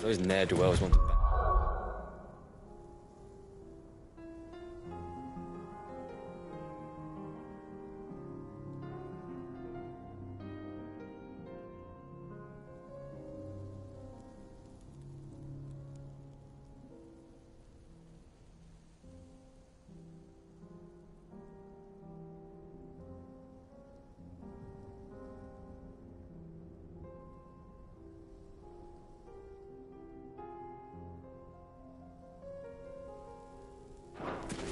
Those ne'er-do-wells want to back.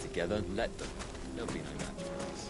Together, let them. There'll be no match for us.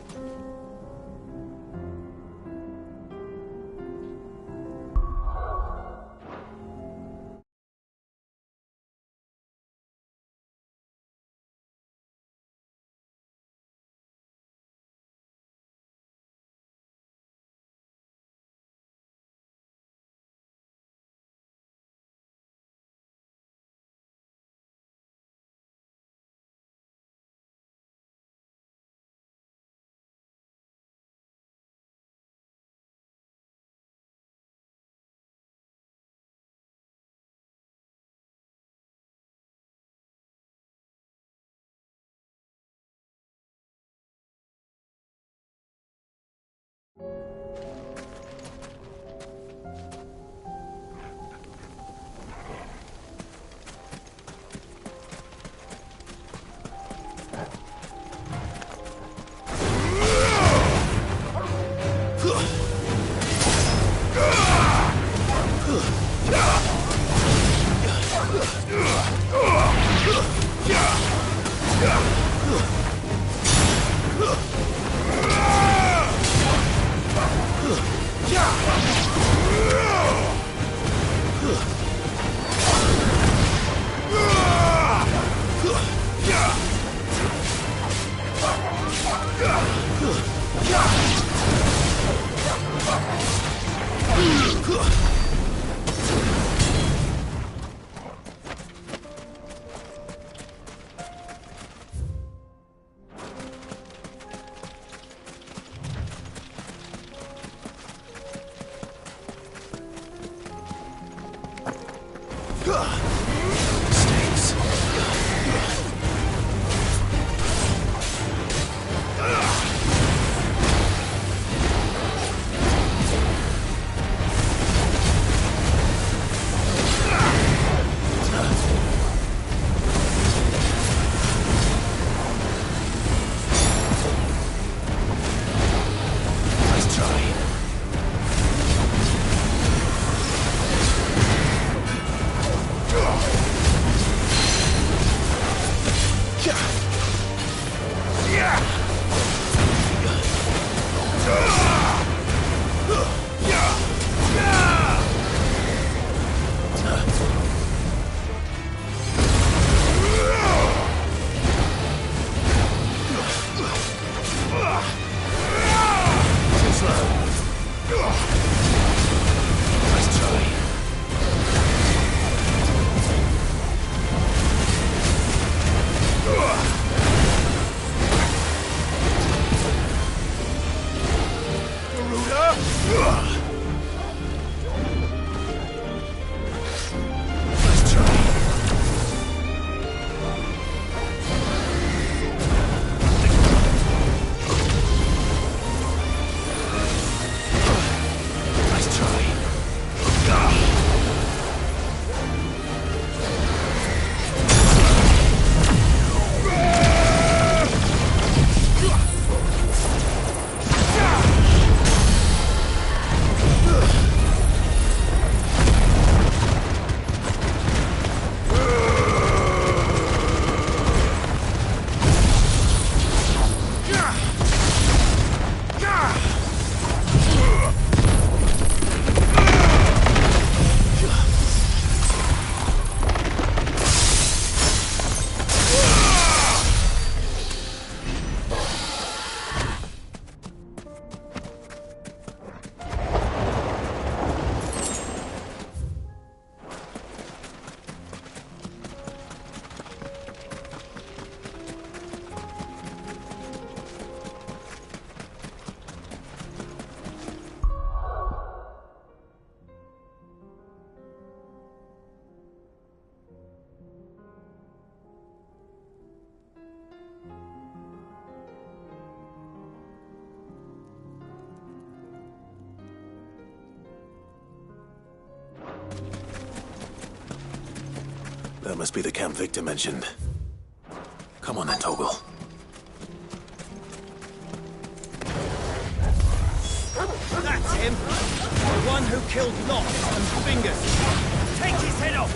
That must be the camp Victor mentioned. Come on then, Toggle. That's him! The one who killed Lot and Fingers! Take his head off!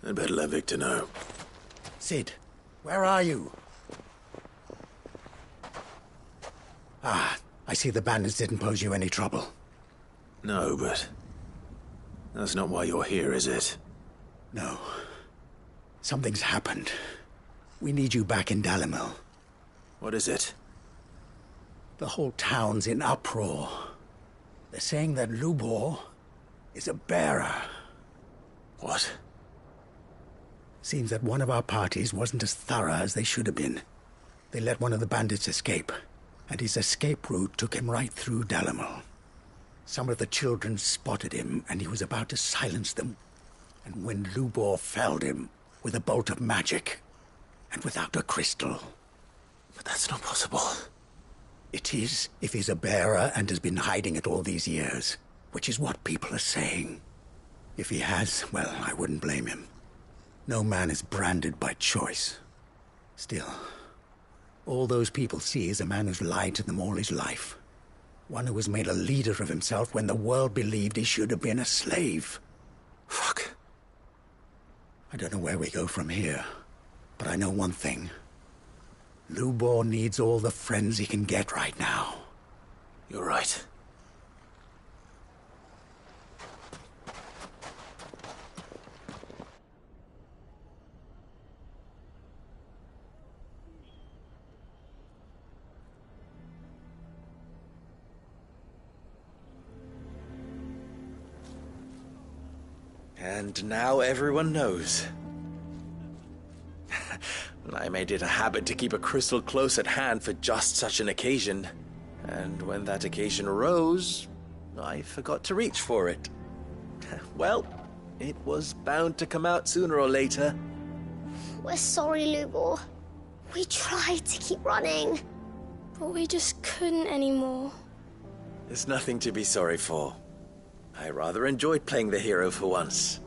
I'd better let Victor know. Sid, where are you? Ah, I see the bandits didn't pose you any trouble. No, but... that's not why you're here, is it? No. Something's happened. We need you back in Dalimil. What is it? The whole town's in uproar. They're saying that Lubor is a bearer. What? Seems that one of our parties wasn't as thorough as they should have been. They let one of the bandits escape, and his escape route took him right through Dalimil. Some of the children spotted him, and he was about to silence them. And when Lubor felled him with a bolt of magic, and without a crystal. But that's not possible. It is, if he's a bearer and has been hiding it all these years, which is what people are saying. If he has, well, I wouldn't blame him. No man is branded by choice. Still, all those people see is a man who's lied to them all his life. One who was made a leader of himself when the world believed he should have been a slave. Fuck. I don't know where we go from here, but I know one thing. Lubor needs all the friends he can get right now. You're right. And now everyone knows. I made it a habit to keep a crystal close at hand for just such an occasion. And when that occasion arose, I forgot to reach for it. Well, it was bound to come out sooner or later. We're sorry, Lubor. We tried to keep running, but we just couldn't anymore. There's nothing to be sorry for. I rather enjoyed playing the hero for once.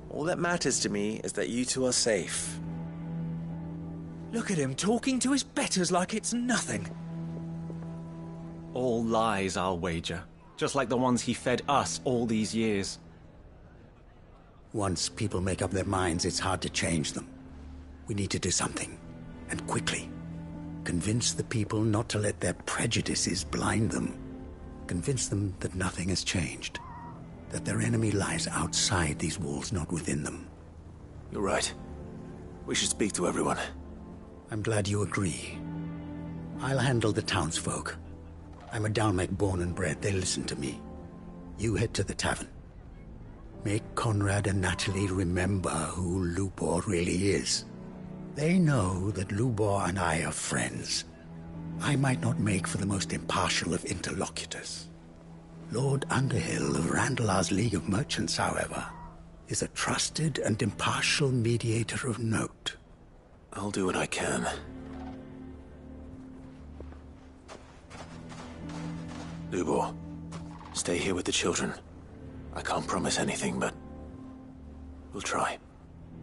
All that matters to me is that you two are safe. Look at him talking to his betters like it's nothing. All lies, I'll wager. Just like the ones he fed us all these years. Once people make up their minds, it's hard to change them. We need to do something, and quickly. Convince the people not to let their prejudices blind them. Convince them that nothing has changed. That their enemy lies outside these walls, not within them. You're right. We should speak to everyone. I'm glad you agree. I'll handle the townsfolk. I'm a Dalmec born and bred. They listen to me. You head to the tavern. Make Conrad and Natalie remember who Lubor really is. They know that Lubor and I are friends. I might not make for the most impartial of interlocutors. Lord Underhill of Randalar's League of Merchants, however, is a trusted and impartial mediator of note. I'll do what I can. Lubor, stay here with the children. I can't promise anything, but we'll try.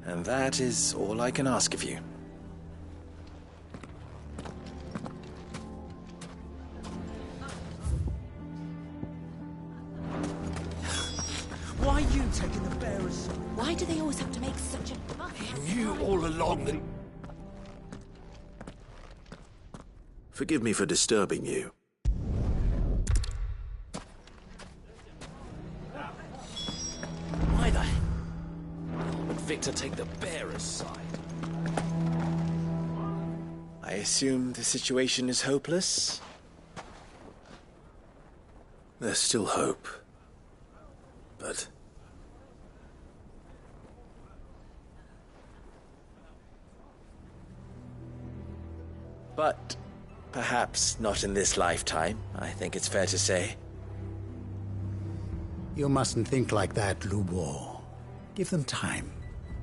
And that is all I can ask of you. Why are you taking the bearers? Why do they always have to make such a fuss? You all along that... Forgive me for disturbing you. Why the hell would Victor take the bearer's side? I assume the situation is hopeless? There's still hope. But... But perhaps not in this lifetime, I think it's fair to say. You mustn't think like that, Lubor. Give them time.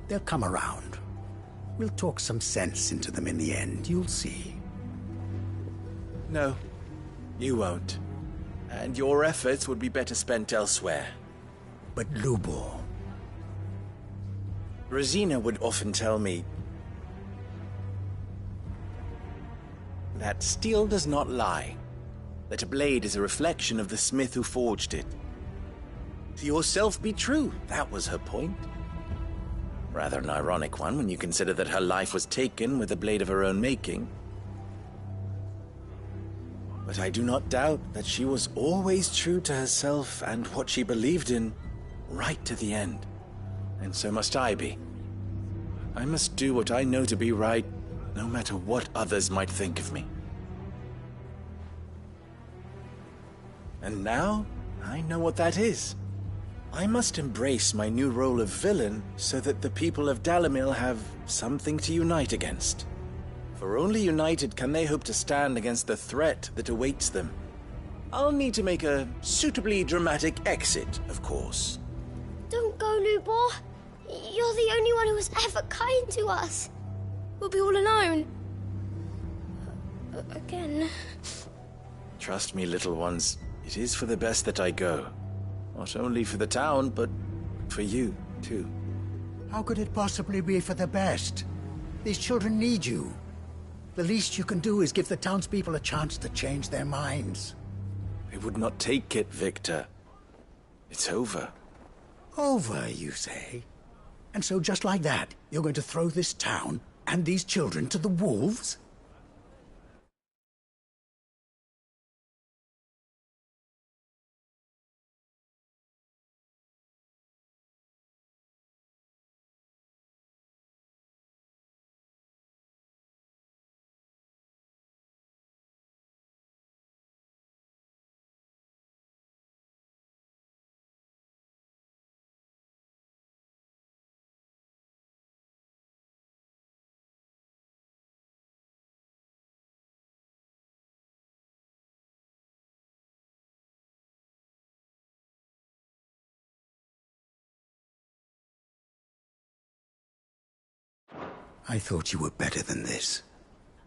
They'll come around. We'll talk some sense into them in the end, you'll see. No, you won't. And your efforts would be better spent elsewhere. But Lubor... Rosina would often tell me that steel does not lie, that a blade is a reflection of the smith who forged it. To yourself be true, that was her point. Rather an ironic one when you consider that her life was taken with a blade of her own making. But I do not doubt that she was always true to herself and what she believed in, right to the end. And so must I be. I must do what I know to be right, no matter what others might think of me. And now, I know what that is. I must embrace my new role of villain so that the people of Dalimil have something to unite against. For only united can they hope to stand against the threat that awaits them. I'll need to make a suitably dramatic exit, of course. Don't go, Lubor. You're the only one who was ever kind to us. We'll be all alone. Again. Trust me, little ones, it is for the best that I go. Not only for the town, but for you, too. How could it possibly be for the best? These children need you. The least you can do is give the townspeople a chance to change their minds. They would not take it, Victor. It's over. Over, you say? And so just like that, you're going to throw this town and these children to the wolves? I thought you were better than this.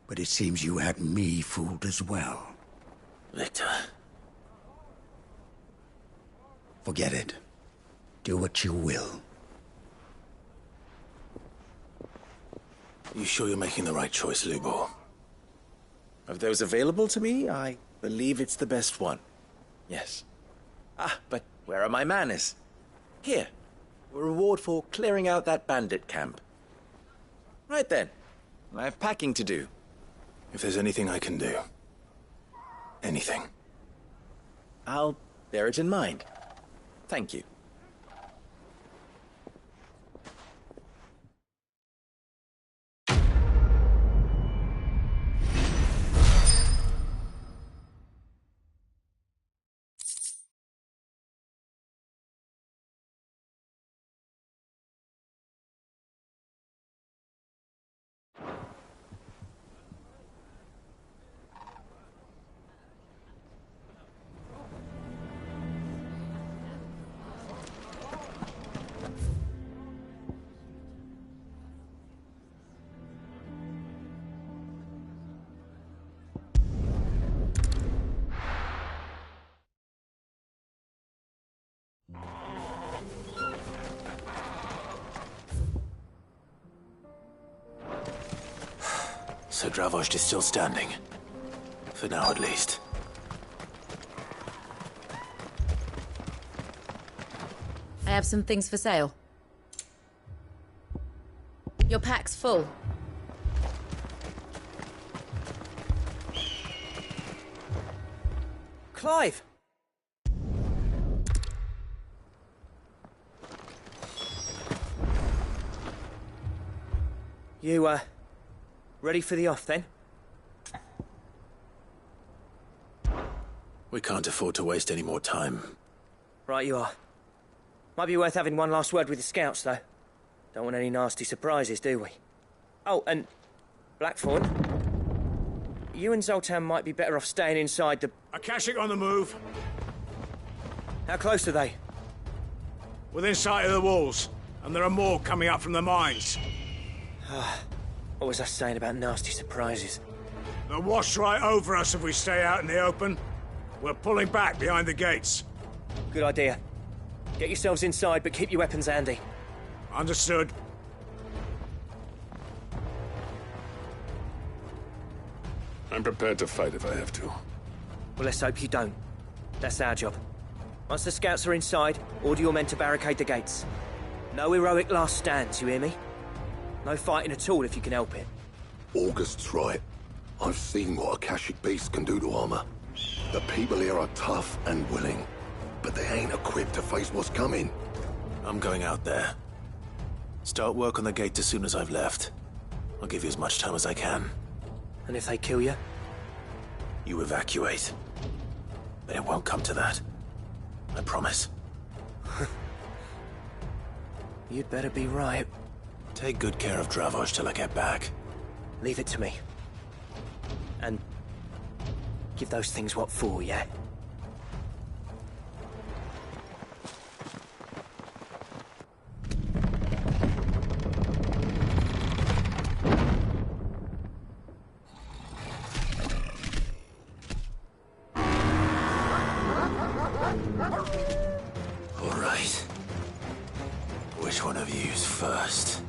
But it seems you had me fooled as well. Victor. Forget it. Do what you will. You sure you're making the right choice, Lubor? Of those available to me, I believe it's the best one. Yes. Ah, but where are my manners? Here. A reward for clearing out that bandit camp. Right then. I have packing to do. If there's anything I can do. Anything. I'll bear it in mind. Thank you. So Dravost is still standing. For now, at least. I have some things for sale. Your pack's full. Clive! You, ready for the off, then? We can't afford to waste any more time. Right you are. Might be worth having one last word with the scouts, though. Don't want any nasty surprises, do we? Oh, and Blackthorn, you and Zoltan might be better off staying inside the... Akashic on the move. How close are they? Within sight of the walls. And there are more coming up from the mines. What was I saying about nasty surprises? They'll wash right over us if we stay out in the open. We're pulling back behind the gates. Good idea. Get yourselves inside, but keep your weapons handy. Understood. I'm prepared to fight if I have to. Well, let's hope you don't. That's our job. Once the scouts are inside, order your men to barricade the gates. No heroic last stands, you hear me? No fighting at all if you can help it. August's right. I've seen what Akashic beasts can do to armor. The people here are tough and willing, but they ain't equipped to face what's coming. I'm going out there. Start work on the gate as soon as I've left. I'll give you as much time as I can. And if they kill you? You evacuate. But it won't come to that. I promise. You'd better be right. Take good care of Dravost till I get back. Leave it to me. And give those things what for, yeah? All right. Which one of you's first?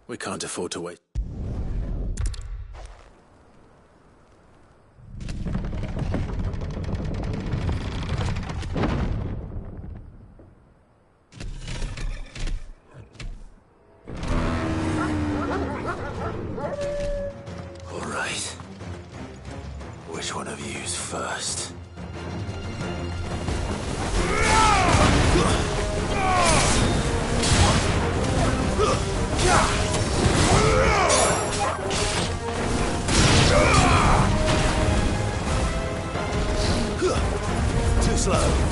We can't afford to wait. All right. Which one of you's first? Too slow.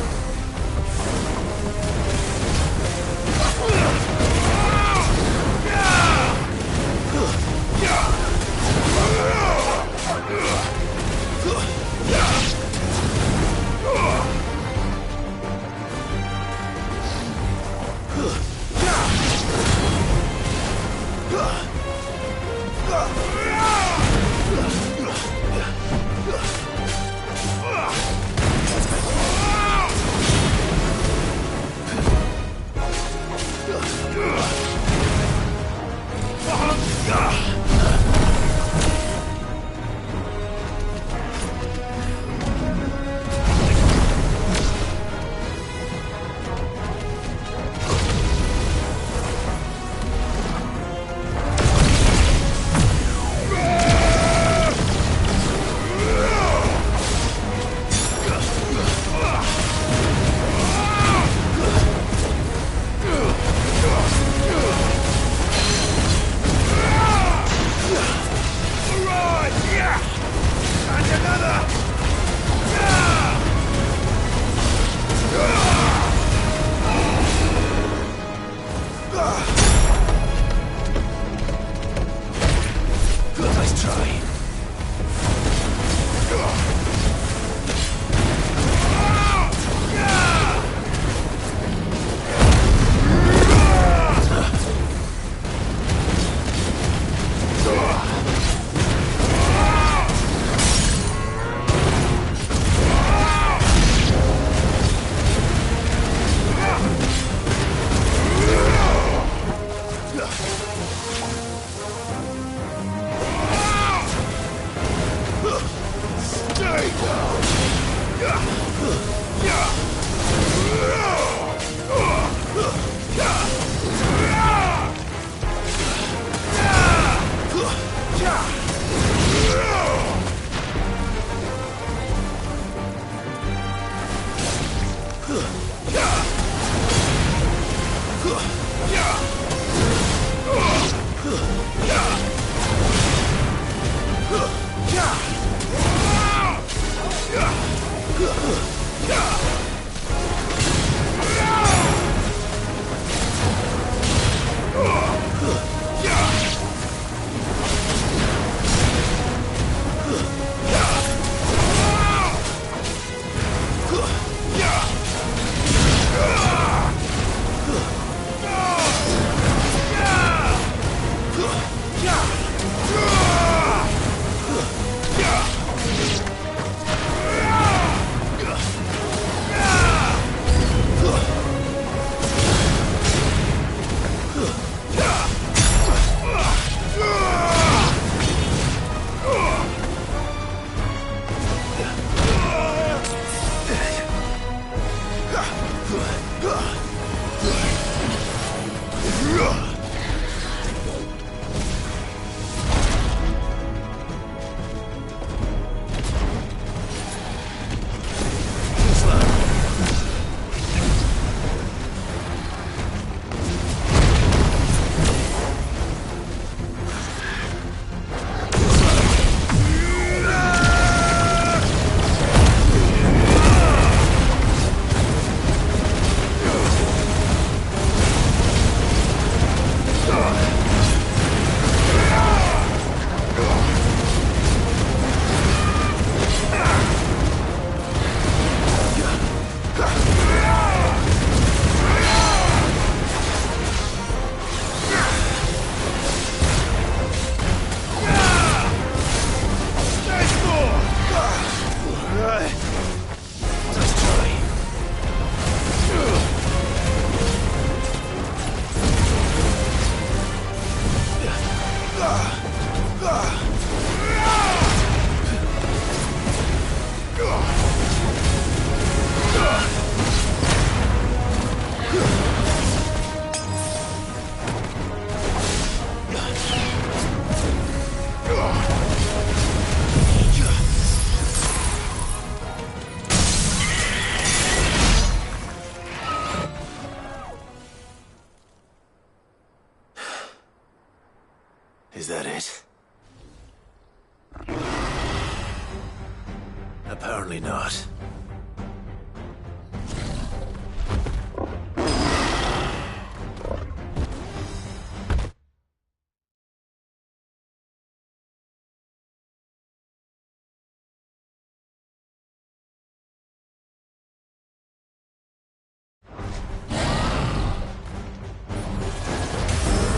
Is that it? Apparently not.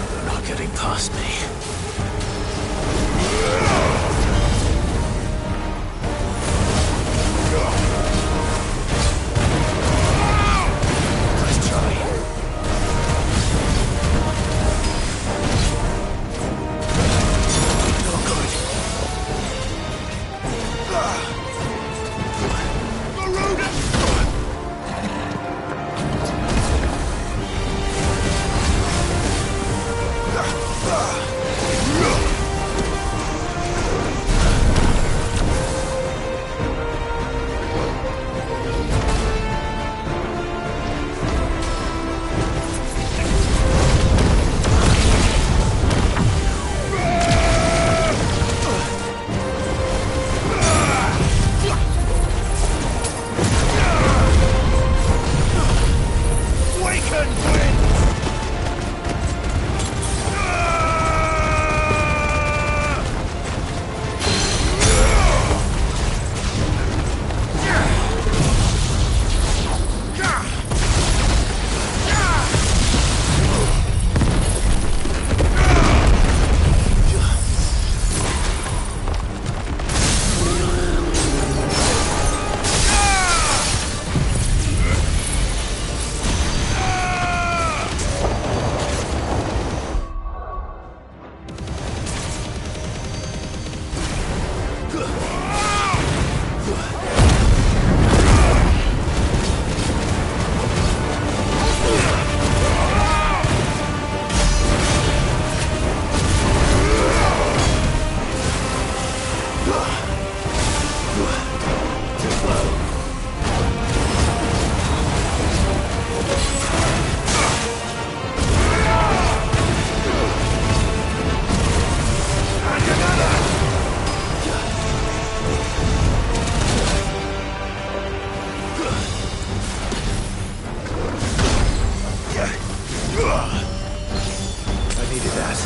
They're not getting past me. I needed that.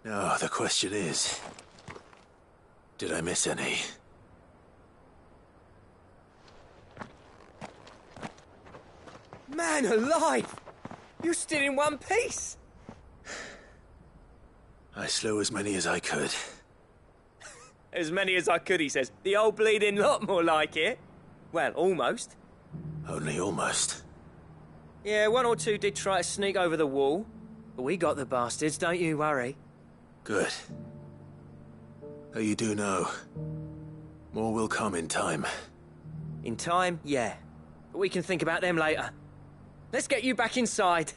Now, the question is, did I miss any? Man alive! You're still in one piece! I slew as many as I could. As many as I could, he says. The old bleeding lot, more like it. Well, almost. Only almost. Yeah, one or two did try to sneak over the wall. But we got the bastards, don't you worry. Good. Though you do know, more will come in time. In time, yeah. But we can think about them later. Let's get you back inside.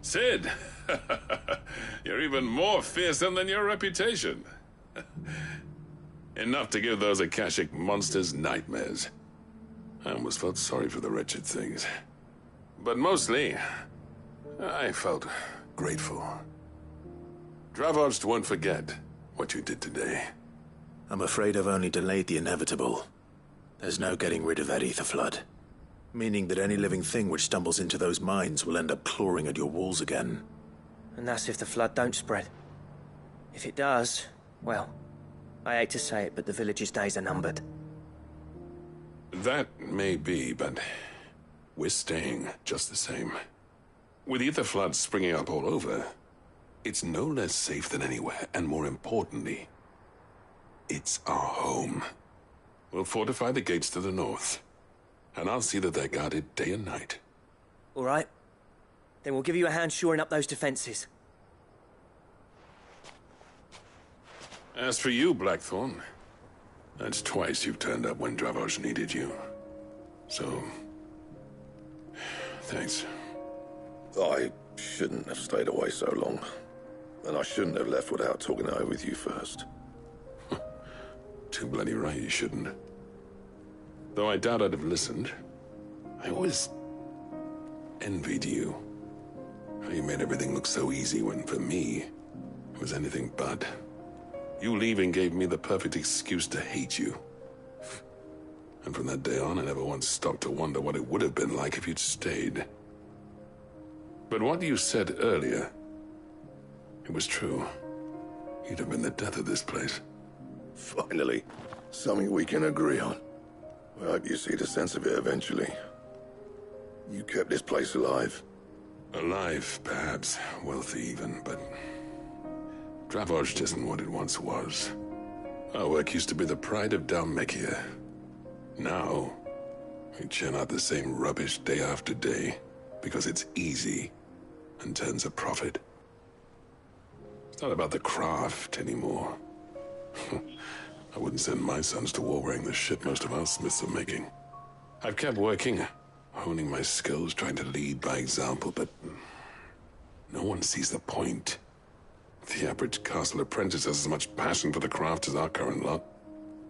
Cid! You're even more fearsome than your reputation. Enough to give those Akashic monsters nightmares. I almost felt sorry for the wretched things. But mostly, I felt grateful. Dravogd won't forget what you did today. I'm afraid I've only delayed the inevitable. There's no getting rid of that ether flood. Meaning that any living thing which stumbles into those mines will end up clawing at your walls again. And that's if the flood don't spread. If it does, well, I hate to say it, but the village's days are numbered. That may be, but we're staying just the same. With ether floods springing up all over, it's no less safe than anywhere, and more importantly, it's our home. We'll fortify the gates to the north, and I'll see that they're guarded day and night. All right. Then we'll give you a hand shoring up those defenses. As for you, Blackthorn, that's twice you've turned up when Dravogd needed you. So, thanks. I shouldn't have stayed away so long. And I shouldn't have left without talking it over with you first. Too bloody right you shouldn't. Though I doubt I'd have listened. I always envied you. How you made everything look so easy when, for me, it was anything but. You leaving gave me the perfect excuse to hate you. And from that day on, I never once stopped to wonder what it would have been like if you'd stayed. But what you said earlier, it was true. You'd have been the death of this place. Finally, something we can agree on. I hope you see the sense of it eventually. You kept this place alive. Alive, perhaps. Wealthy even, but Dravogd isn't what it once was. Our work used to be the pride of Dhalmekia. Now, we churn out the same rubbish day after day because it's easy and turns a profit. It's not about the craft anymore. I wouldn't send my sons to war wearing the shit most of our smiths are making. I've kept working, honing my skills, trying to lead by example, but no one sees the point. The average castle apprentice has as much passion for the craft as our current lot.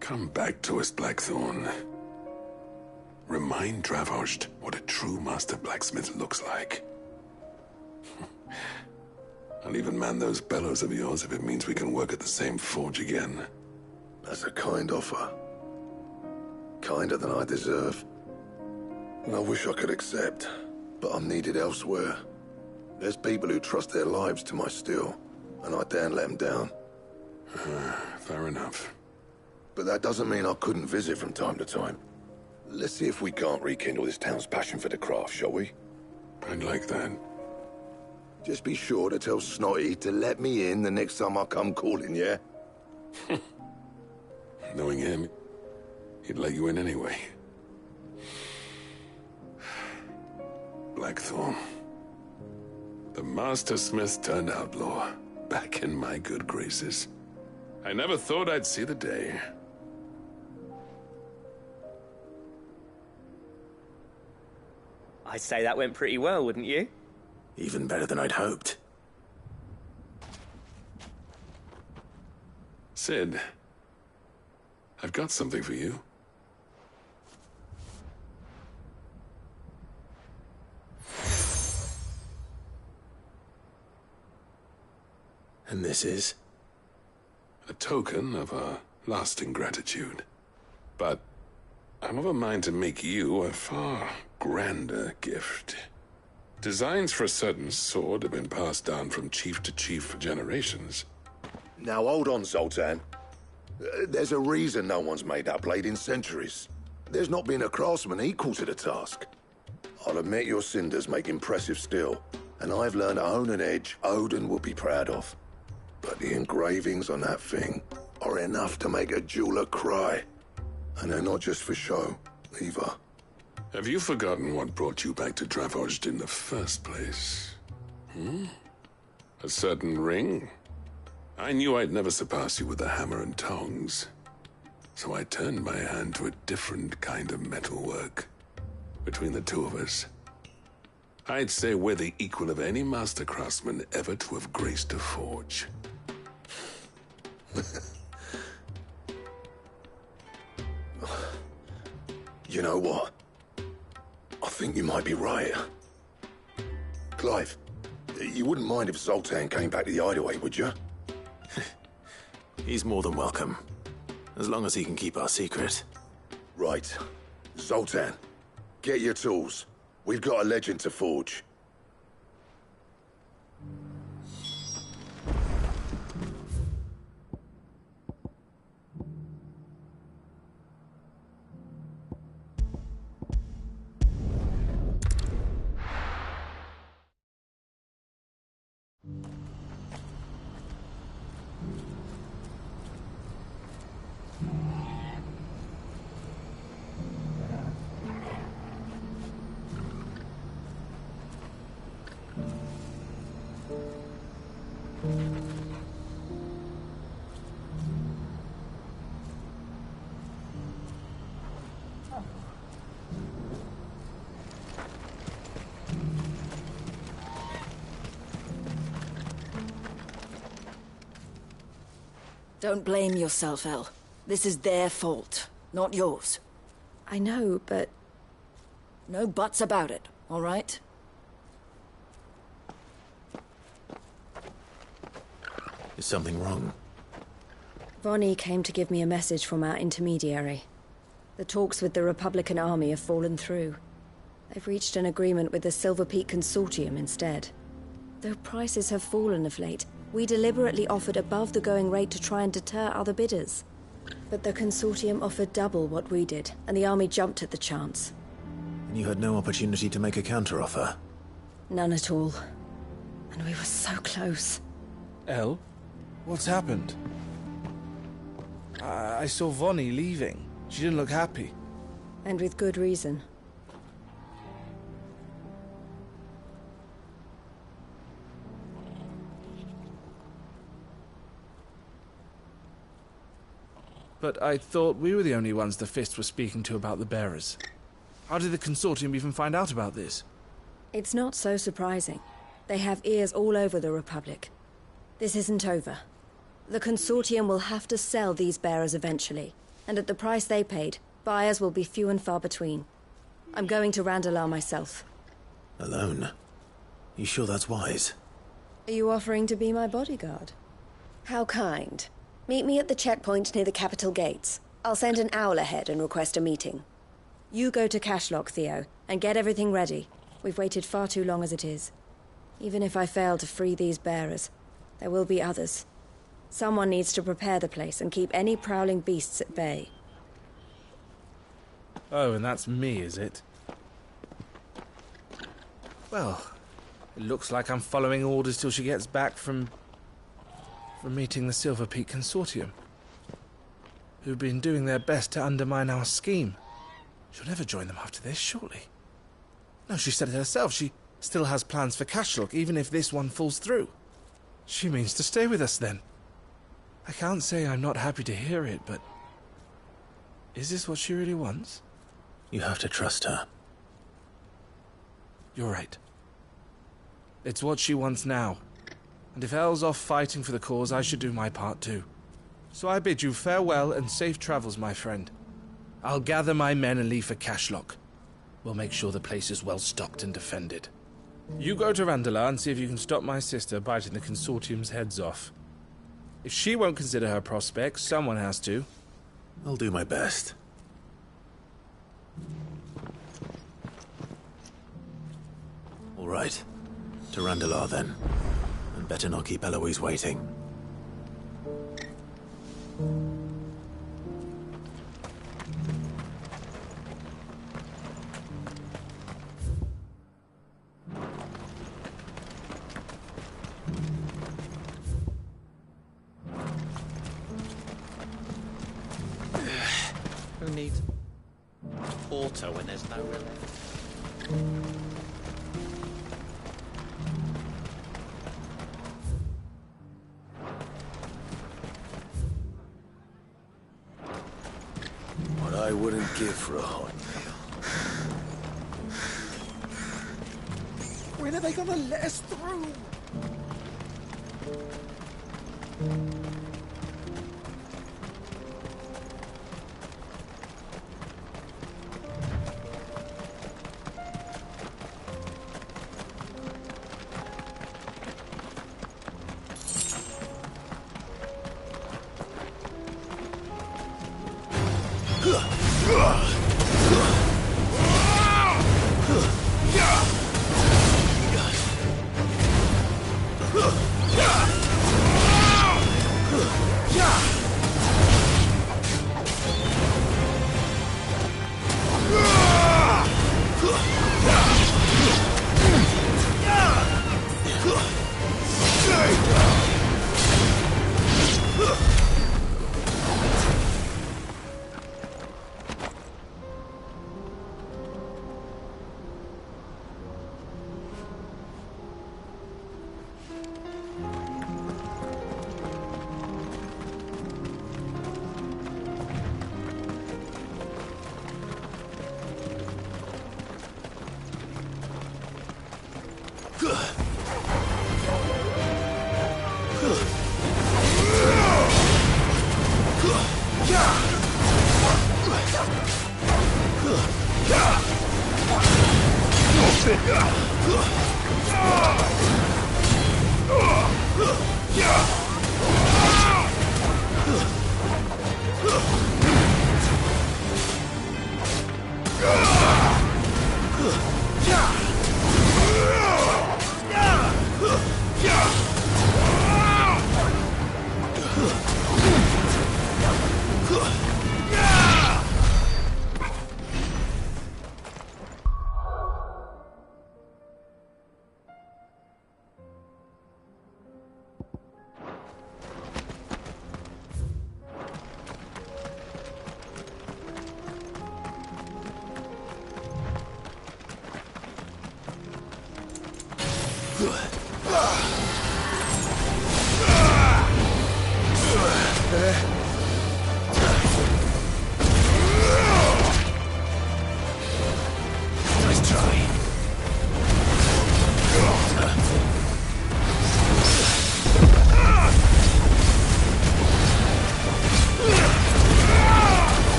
Come back to us, Blackthorn. Remind Dravogd what a true master blacksmith looks like. I'll even man those bellows of yours if it means we can work at the same forge again. That's a kind offer. Kinder than I deserve. And I wish I could accept, but I'm needed elsewhere. There's people who trust their lives to my steel, and I daren't let them down. Fair enough. But that doesn't mean I couldn't visit from time to time. Let's see if we can't rekindle this town's passion for the craft, shall we? I'd like that. Just be sure to tell Snotty to let me in the next time I come calling, yeah? Knowing him, he'd let you in anyway. Blackthorn. The Master Smith turned outlaw, back in my good graces. I never thought I'd see the day. I'd say that went pretty well, wouldn't you? Even better than I'd hoped. Cid, I've got something for you. And this is? A token of our lasting gratitude. But I'm of a mind to make you a far grander gift. Designs for a certain sword have been passed down from chief to chief for generations. Now hold on, Zoltan. There's a reason no one's made that blade in centuries. There's not been a craftsman equal to the task. I'll admit your cinders make impressive steel, and I've learned to own an edge Odin will be proud of. But the engravings on that thing are enough to make a jeweler cry. And they're not just for show, either. Have you forgotten what brought you back to Dravozd in the first place? A certain ring? I knew I'd never surpass you with the hammer and tongs. So I turned my hand to a different kind of metalwork. Between the two of us, I'd say we're the equal of any master craftsman ever to have graced a forge. You know what? I think you might be right. Clive, you wouldn't mind if Zoltan came back to the Hideaway, would you? He's more than welcome. As long as he can keep our secret. Right. Zoltan, get your tools. We've got a legend to forge. Don't blame yourself, El. This is their fault, not yours. I know, but... No buts about it, all right? Is something wrong? Vonnie came to give me a message from our intermediary. The talks with the Republican Army have fallen through. They've reached an agreement with the Silver Peak Consortium instead. Though prices have fallen of late, we deliberately offered above the going rate to try and deter other bidders. But the Consortium offered double what we did, and the Army jumped at the chance. And you had no opportunity to make a counteroffer? None at all. And we were so close. El? What's happened? I saw Vonnie leaving. She didn't look happy. And with good reason. But I thought we were the only ones the Fist were speaking to about the bearers. How did the Consortium even find out about this? It's not so surprising. They have ears all over the Republic. This isn't over. The Consortium will have to sell these bearers eventually, and at the price they paid, buyers will be few and far between. I'm going to Randalar myself. Alone? You sure that's wise? Are you offering to be my bodyguard? How kind. Meet me at the checkpoint near the capital gates. I'll send an owl ahead and request a meeting. You go to Cashlock, Theo, and get everything ready. We've waited far too long as it is. Even if I fail to free these bearers, there will be others. Someone needs to prepare the place and keep any prowling beasts at bay. Oh, and that's me, is it? Well, it looks like I'm following orders till she gets back from meeting the Silver Peak Consortium, who've been doing their best to undermine our scheme. She'll never join them after this, surely. No, she said it herself. She still has plans for Cashlock, even if this one falls through. She means to stay with us, then. I can't say I'm not happy to hear it, but... is this what she really wants? You have to trust her. You're right. It's what she wants now. And if El's off fighting for the cause, I should do my part too. So I bid you farewell and safe travels, my friend. I'll gather my men and leave for Cashlock. We'll make sure the place is well stocked and defended. You go to Randalar and see if you can stop my sister biting the Consortium's heads off. If she won't consider her prospects, someone has to. I'll do my best. All right. To Randalar, then. And better not keep Eloise waiting. Who needs auto when there's no real... What I wouldn't give for a hot meal. When are they gonna let us through?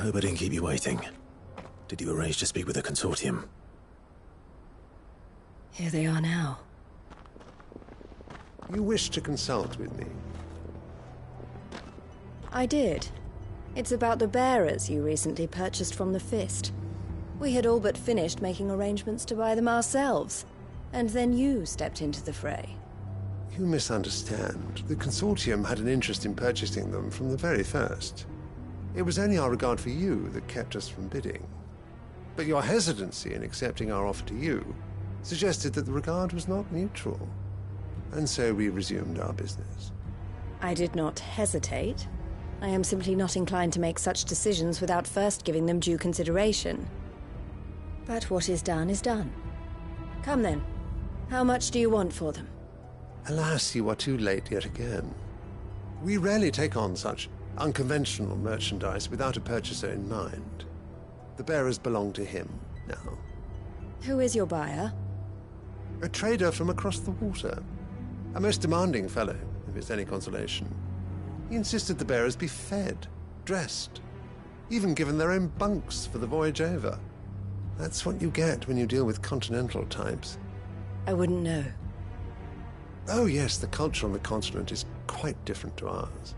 I hope I didn't keep you waiting. Did you arrange to speak with the Consortium? Here they are now. You wish to consult with me? I did. It's about the bearers you recently purchased from the Fist. We had all but finished making arrangements to buy them ourselves, and then you stepped into the fray. You misunderstand. The Consortium had an interest in purchasing them from the very first. It was only our regard for you that kept us from bidding. But your hesitancy in accepting our offer to you suggested that the regard was not mutual. And so we resumed our business. I did not hesitate. I am simply not inclined to make such decisions without first giving them due consideration. But what is done is done. Come then. How much do you want for them? Alas, you are too late yet again. We rarely take on such unconventional merchandise without a purchaser in mind. The bearers belong to him now. Who is your buyer? A trader from across the water. A most demanding fellow, if it's any consolation. He insisted the bearers be fed, dressed, even given their own bunks for the voyage over. That's what you get when you deal with continental types. I wouldn't know. Oh yes, the culture on the continent is quite different to ours.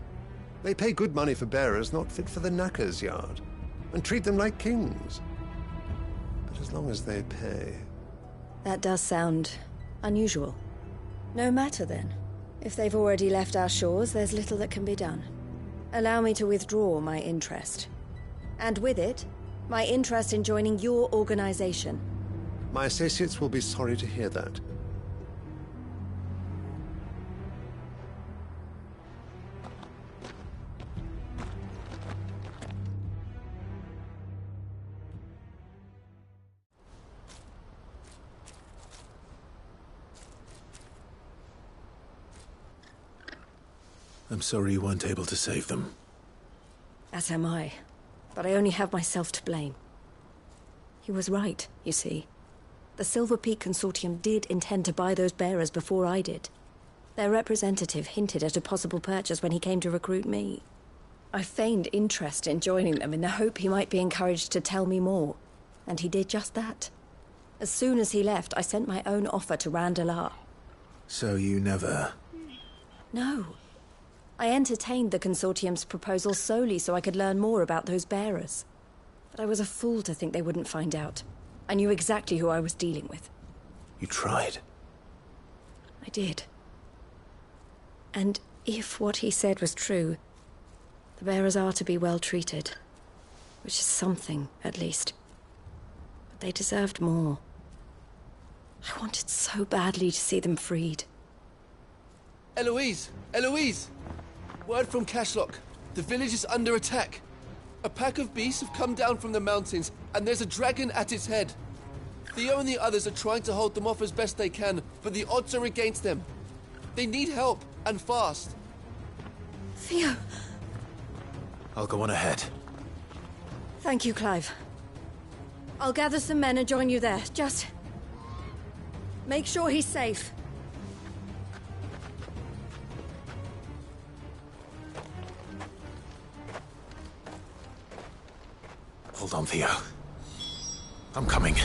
They pay good money for bearers not fit for the knacker's yard, and treat them like kings. But as long as they pay... That does sound unusual. No matter then. If they've already left our shores, there's little that can be done. Allow me to withdraw my interest. And with it, my interest in joining your organization. My associates will be sorry to hear that. I'm sorry you weren't able to save them. As am I. But I only have myself to blame. He was right, you see. The Silver Peak Consortium did intend to buy those bearers before I did. Their representative hinted at a possible purchase when he came to recruit me. I feigned interest in joining them in the hope he might be encouraged to tell me more. And he did just that. As soon as he left, I sent my own offer to Randalar. So you never... No. I entertained the Consortium's proposal solely so I could learn more about those bearers. But I was a fool to think they wouldn't find out. I knew exactly who I was dealing with. You tried. I did. And if what he said was true, the bearers are to be well treated. Which is something, at least. But they deserved more. I wanted so badly to see them freed. Eloise! Eloise! Word from Cashlock. The village is under attack. A pack of beasts have come down from the mountains, and there's a dragon at its head. Theo and the others are trying to hold them off as best they can, but the odds are against them. They need help, and fast. Theo! I'll go on ahead. Thank you, Clive. I'll gather some men and join you there. Just... make sure he's safe. Hold on, Theo. I'm coming.